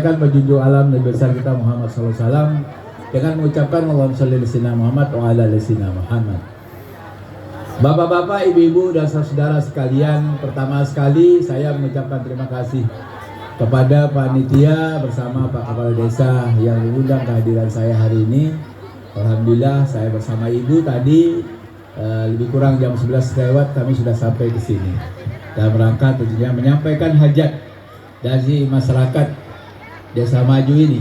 Akan menjunjung alam Nabi besar kita Muhammad SAW dengan mengucapkan Allahumma shalli ala sayyidina Muhammad wa ala ali sayyidina Muhammad. Bapak-bapak, ibu-ibu dan saudara sekalian, pertama sekali saya mengucapkan terima kasih kepada panitia bersama Pak Kepala Desa yang mengundang kehadiran saya hari ini. Alhamdulillah saya bersama ibu tadi lebih kurang jam 11 lewat kami sudah sampai di sini. Dalam rangka tentunya menyampaikan hajat dari masyarakat Desa Maju ini.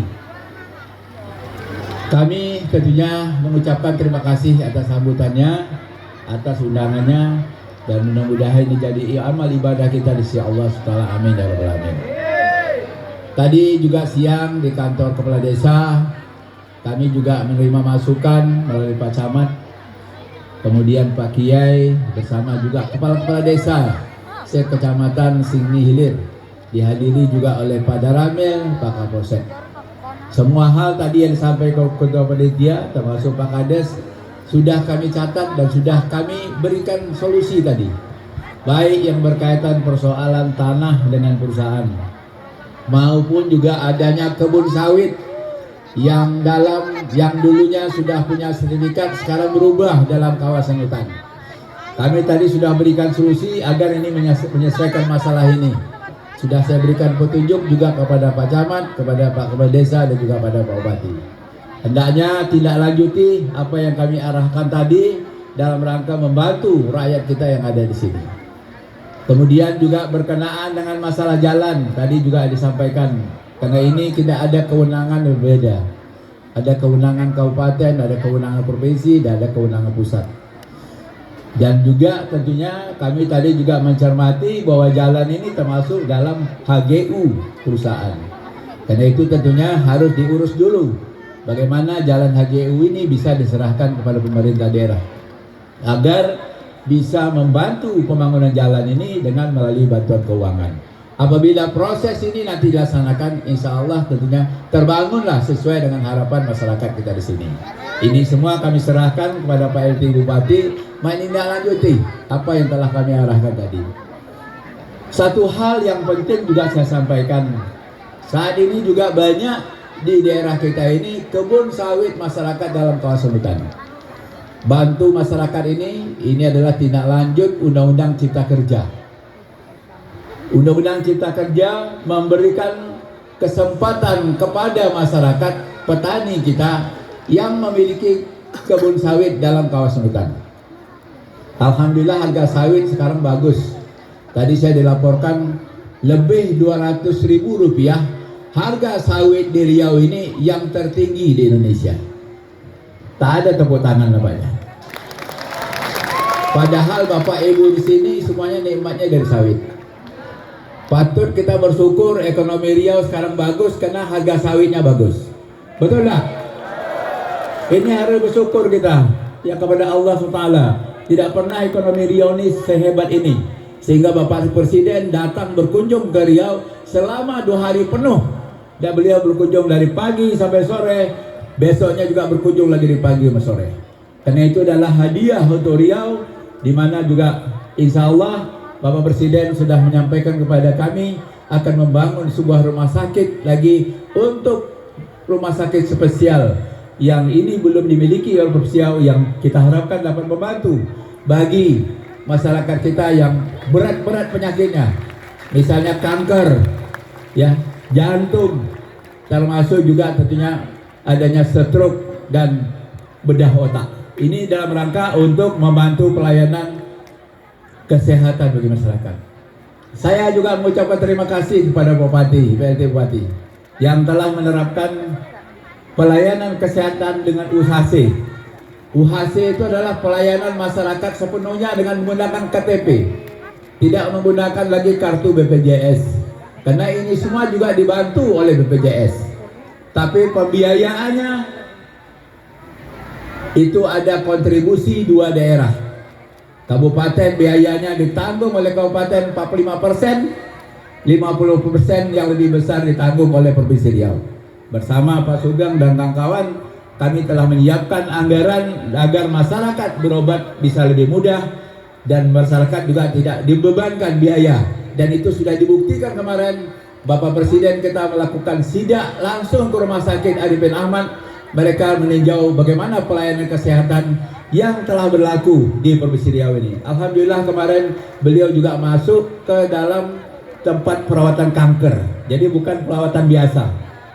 Kami tentunya mengucapkan terima kasih atas sambutannya, atas undangannya, dan mudah-mudahan ini jadi amal ibadah kita di sisi Allah SWT. Amin ya rabbal alamin. Tadi juga siang di kantor Kepala Desa kami juga menerima masukan melalui Pak Camat, kemudian Pak Kiai bersama juga Kepala Desa Sekecamatan Singni Hilir, dihadiri juga oleh Pak Daramil, Pak Kapolsek. Semua hal tadi yang disampaikan Ketua Panitia termasuk Pak Kades sudah kami catat dan sudah kami berikan solusi tadi, baik yang berkaitan persoalan tanah dengan perusahaan maupun juga adanya kebun sawit yang dulunya sudah punya sertifikat sekarang berubah dalam kawasan hutan. Kami tadi sudah berikan solusi agar ini menyelesaikan masalah ini. Sudah saya berikan petunjuk juga kepada Pak Camat, kepada Pak Kepala Desa dan juga pada Pak Bupati. Hendaknya tindak lanjuti apa yang kami arahkan tadi dalam rangka membantu rakyat kita yang ada di sini. Kemudian juga berkenaan dengan masalah jalan, tadi juga disampaikan, karena ini tidak ada kewenangan berbeda. Ada kewenangan kabupaten, ada kewenangan provinsi, dan ada kewenangan pusat. Dan juga tentunya kami tadi juga mencermati bahwa jalan ini termasuk dalam HGU perusahaan. Karena itu tentunya harus diurus dulu bagaimana jalan HGU ini bisa diserahkan kepada pemerintah daerah agar bisa membantu pembangunan jalan ini dengan melalui bantuan keuangan. Apabila proses ini nanti dilaksanakan, insya Allah tentunya terbangunlah sesuai dengan harapan masyarakat kita di sini. Ini semua kami serahkan kepada Pak RT Bupati menindaklanjuti apa yang telah kami arahkan tadi. Satu hal yang penting juga saya sampaikan, saat ini juga banyak di daerah kita ini kebun sawit masyarakat dalam kawasan hutan. Bantu masyarakat ini adalah tindak lanjut Undang-Undang Cipta Kerja. Undang-Undang Cipta Kerja memberikan kesempatan kepada masyarakat petani kita yang memiliki kebun sawit dalam kawasan hutan. Alhamdulillah harga sawit sekarang bagus. Tadi saya dilaporkan lebih Rp200.000 harga sawit di Riau ini yang tertinggi di Indonesia. Tak ada tepuk tangan namanya. Padahal Bapak Ibu di sini semuanya nikmatnya dari sawit. Patut kita bersyukur ekonomi Riau sekarang bagus karena harga sawitnya bagus. Betul tak? Ini harus bersyukur kita ya kepada Allah SWT. Tidak pernah ekonomi Riau ini sehebat ini, sehingga Bapak Presiden datang berkunjung ke Riau selama 2 hari penuh, dan beliau berkunjung dari pagi sampai sore. Besoknya juga berkunjung lagi dari pagi sampai sore. Karena itu adalah hadiah untuk Riau, di mana juga insya Allah Bapak Presiden sudah menyampaikan kepada kami akan membangun sebuah rumah sakit lagi untuk rumah sakit spesial yang ini belum dimiliki oleh Provinsi, yang kita harapkan dapat membantu bagi masyarakat kita yang berat-berat penyakitnya, misalnya kanker, ya, jantung, termasuk juga tentunya adanya stroke dan bedah otak. Ini dalam rangka untuk membantu pelayanan kesehatan bagi masyarakat. Saya juga mengucapkan terima kasih kepada Bupati, PLT Bupati, yang telah menerapkan pelayanan kesehatan dengan UHC. UHC itu adalah pelayanan masyarakat sepenuhnya dengan menggunakan KTP, tidak menggunakan lagi kartu BPJS, karena ini semua juga dibantu oleh BPJS. Tapi pembiayaannya itu ada kontribusi 2 daerah. Kabupaten biayanya ditanggung oleh kabupaten 45%, 50% yang lebih besar ditanggung oleh Provinsi Riau. Bersama Pak Sugeng dan kawan-kawan, kami telah menyiapkan anggaran agar masyarakat berobat bisa lebih mudah dan masyarakat juga tidak dibebankan biaya. Dan itu sudah dibuktikan kemarin Bapak Presiden kita melakukan sidak langsung ke Rumah Sakit Arifin Ahmad. Mereka meninjau bagaimana pelayanan kesehatan yang telah berlaku di Provinsi Riau ini. Alhamdulillah kemarin beliau juga masuk ke dalam tempat perawatan kanker. Jadi bukan perawatan biasa.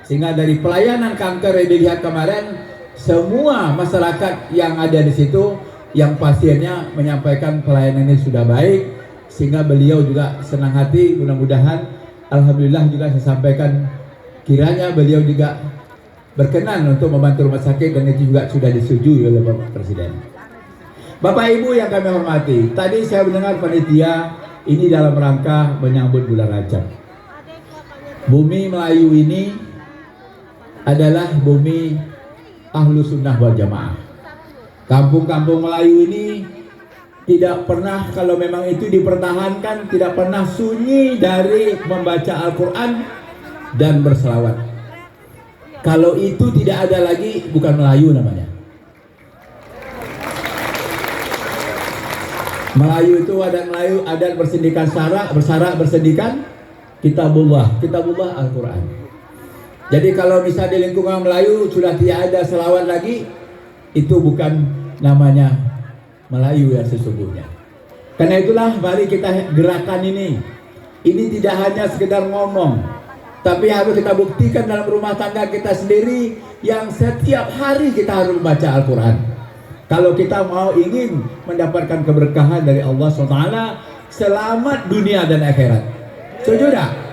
Sehingga dari pelayanan kanker yang dilihat kemarin, semua masyarakat yang ada di situ, yang pasiennya menyampaikan pelayanannya sudah baik, sehingga beliau juga senang hati. Mudah-mudahan, alhamdulillah juga saya sampaikan, kiranya beliau juga berkenan untuk membantu rumah sakit, dan itu juga sudah disetujui oleh Bapak Presiden. Bapak Ibu yang kami hormati, tadi saya mendengar panitia ini dalam rangka menyambut bulan Rajab. Bumi Melayu ini adalah bumi Ahlu Sunnah wal Jamaah. Kampung-kampung Melayu ini tidak pernah, kalau memang itu dipertahankan, tidak pernah sunyi dari membaca Al-Quran dan berselawat. Kalau itu tidak ada lagi, bukan Melayu namanya. Melayu itu adat Melayu, adat bersendikan bersarak bersendikan kitabullah Al-Quran. Jadi kalau bisa di lingkungan Melayu sudah tidak ada selawat lagi, itu bukan namanya Melayu yang sesungguhnya. Karena itulah mari kita gerakan ini. Ini tidak hanya sekedar ngomong, tapi harus kita buktikan dalam rumah tangga kita sendiri, yang setiap hari kita harus membaca Al-Quran. Kalau kita mau ingin mendapatkan keberkahan dari Allah SWT, selamat dunia dan akhirat. Setuju tak?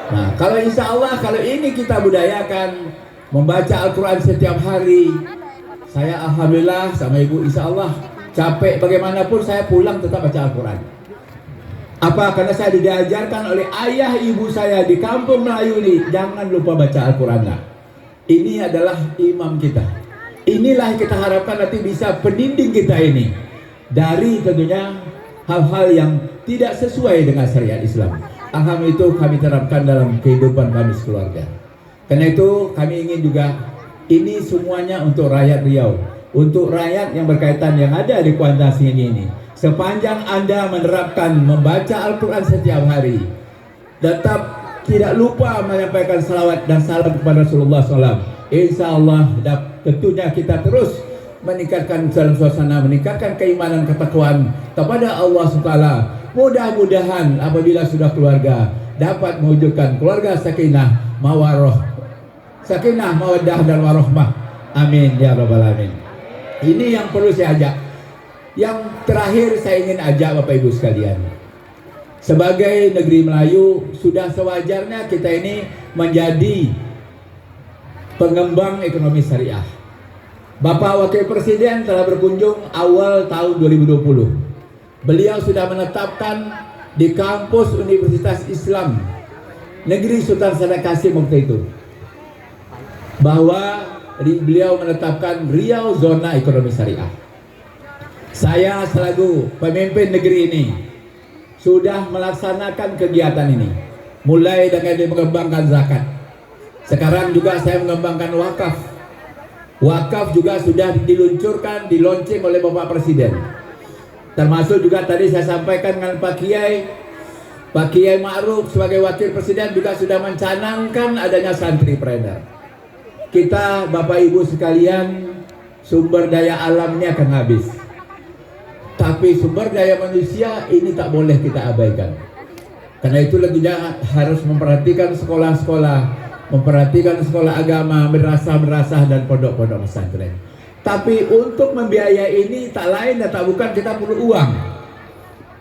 Nah, kalau insya Allah, kalau ini kita budayakan membaca Al-Quran setiap hari, saya alhamdulillah sama ibu insya Allah capek bagaimanapun saya pulang tetap baca Al-Quran. Apa? Karena saya diajarkan oleh ayah ibu saya di kampung Melayu ini, jangan lupa baca Al-Quran. Ini adalah imam kita. Inilah yang kita harapkan nanti bisa peninding kita ini dari tentunya hal-hal yang tidak sesuai dengan syariat Islam. Alhamdulillah itu kami terapkan dalam kehidupan kami sekeluarga. Karena itu kami ingin juga ini semuanya untuk rakyat Riau, untuk rakyat yang berkaitan yang ada di Kuantan ini. Sepanjang Anda menerapkan membaca Al-Quran setiap hari, tetap tidak lupa menyampaikan salawat dan salam kepada Rasulullah SAW. Insya Allah tentunya kita terus meningkatkan dalam suasana, meningkatkan keimanan ketakwaan kepada Allah SWT. Mudah-mudahan apabila sudah keluarga dapat mewujudkan keluarga sakinah, mawaddah dan warahmah. Amin ya rabbal alamin. Ini yang perlu saya ajak. Yang terakhir saya ingin ajak Bapak Ibu sekalian, sebagai negeri Melayu sudah sewajarnya kita ini menjadi pengembang ekonomi syariah. Bapak Wakil Presiden telah berkunjung awal tahun 2020. Beliau sudah menetapkan di kampus Universitas Islam Negeri Sultan Syarikat Kasim waktu itu, bahwa beliau menetapkan Riau zona ekonomi syariah. Saya selaku pemimpin negeri ini sudah melaksanakan kegiatan ini, mulai dengan mengembangkan zakat. Sekarang juga saya mengembangkan wakaf. Wakaf juga sudah diluncurkan oleh Bapak Presiden. Termasuk juga tadi saya sampaikan dengan Pak Kiai Ma'ruf sebagai Wakil Presiden juga sudah mencanangkan adanya santripreneur. Kita Bapak Ibu sekalian, sumber daya alam ini akan habis, tapi sumber daya manusia ini tak boleh kita abaikan. Karena itu tentunya harus memperhatikan sekolah-sekolah, memperhatikan sekolah agama, madrasah dan pondok-pondok pesantren. Tapi untuk membiayai ini tak lain dan tak bukan kita perlu uang.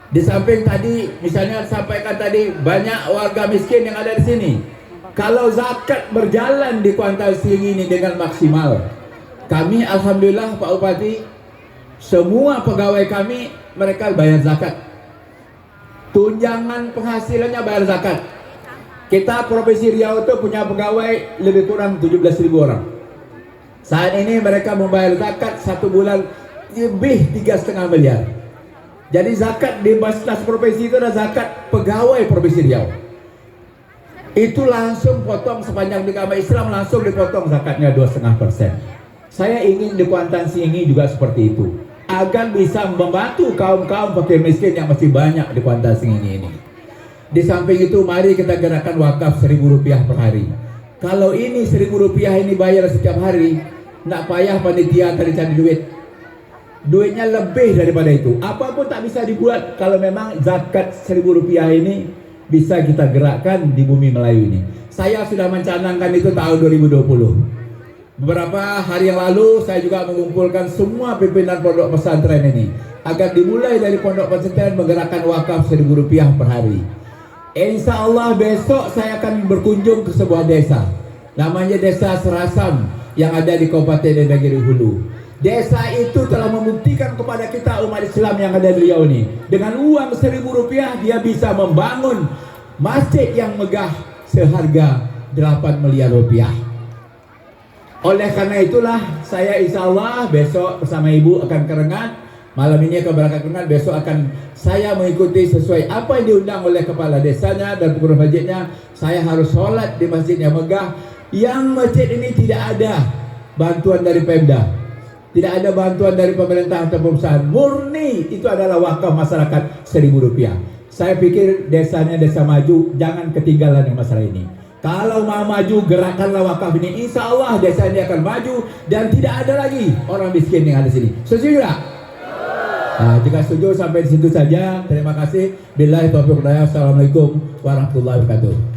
Di samping tadi misalnya sampaikan tadi banyak warga miskin yang ada di sini. Kalau zakat berjalan di Kuantan ini dengan maksimal, kami alhamdulillah Pak Bupati, semua pegawai kami mereka bayar zakat. Tunjangan penghasilannya bayar zakat. Kita Provinsi Riau itu punya pegawai lebih kurang 17.000 orang. Saat ini mereka membayar zakat satu bulan lebih 3,5 miliar. Jadi zakat di Basnas Provinsi itu ada zakat pegawai Provinsi Riau. Itu langsung potong sepanjang di agama Islam, langsung dipotong zakatnya 2,5%. Saya ingin di Kuantan ini juga seperti itu, agar bisa membantu kaum-kaum fakir miskin yang masih banyak di Kuantan ini. Di samping itu mari kita gerakkan wakaf Rp1.000 per hari. Kalau ini Rp1.000 ini bayar setiap hari, nggak payah panitia tadi cari duit. Duitnya lebih daripada itu. Apapun tak bisa dibuat kalau memang zakat Rp1.000 ini bisa kita gerakkan di bumi Melayu ini. Saya sudah mencanangkan itu tahun 2020. Beberapa hari yang lalu saya juga mengumpulkan semua pimpinan pondok pesantren ini agar dimulai dari pondok pesantren menggerakkan wakaf Rp1.000 per hari. Insya Allah besok saya akan berkunjung ke sebuah desa, namanya Desa Serasam yang ada di Kabupaten Negeri Hulu. Desa itu telah membuktikan kepada kita umat Islam yang ada di Riau ini, dengan uang Rp1.000 dia bisa membangun masjid yang megah seharga 8 miliar rupiah. Oleh karena itulah saya insya Allah besok bersama ibu akan ke Rengat. Malam ini akan berangkat ke Rengat, besok akan saya mengikuti sesuai apa yang diundang oleh kepala desanya dan pengurus masjidnya. Saya harus sholat di masjid yang megah, yang masjid ini tidak ada bantuan dari Pemda, tidak ada bantuan dari pemerintah atau perusahaan, murni itu adalah wakaf masyarakat Rp1.000. Saya pikir desanya desa maju, jangan ketinggalan yang masalah ini. Kalau mau maju, gerakanlah wakaf ini, insya Allah desa ini akan maju dan tidak ada lagi orang miskin yang ada di sini. Setuju tak? Nah, jika setuju sampai di situ saja. Terima kasih. Billahi taufiq wal hidayah. Assalamualaikum warahmatullahi wabarakatuh.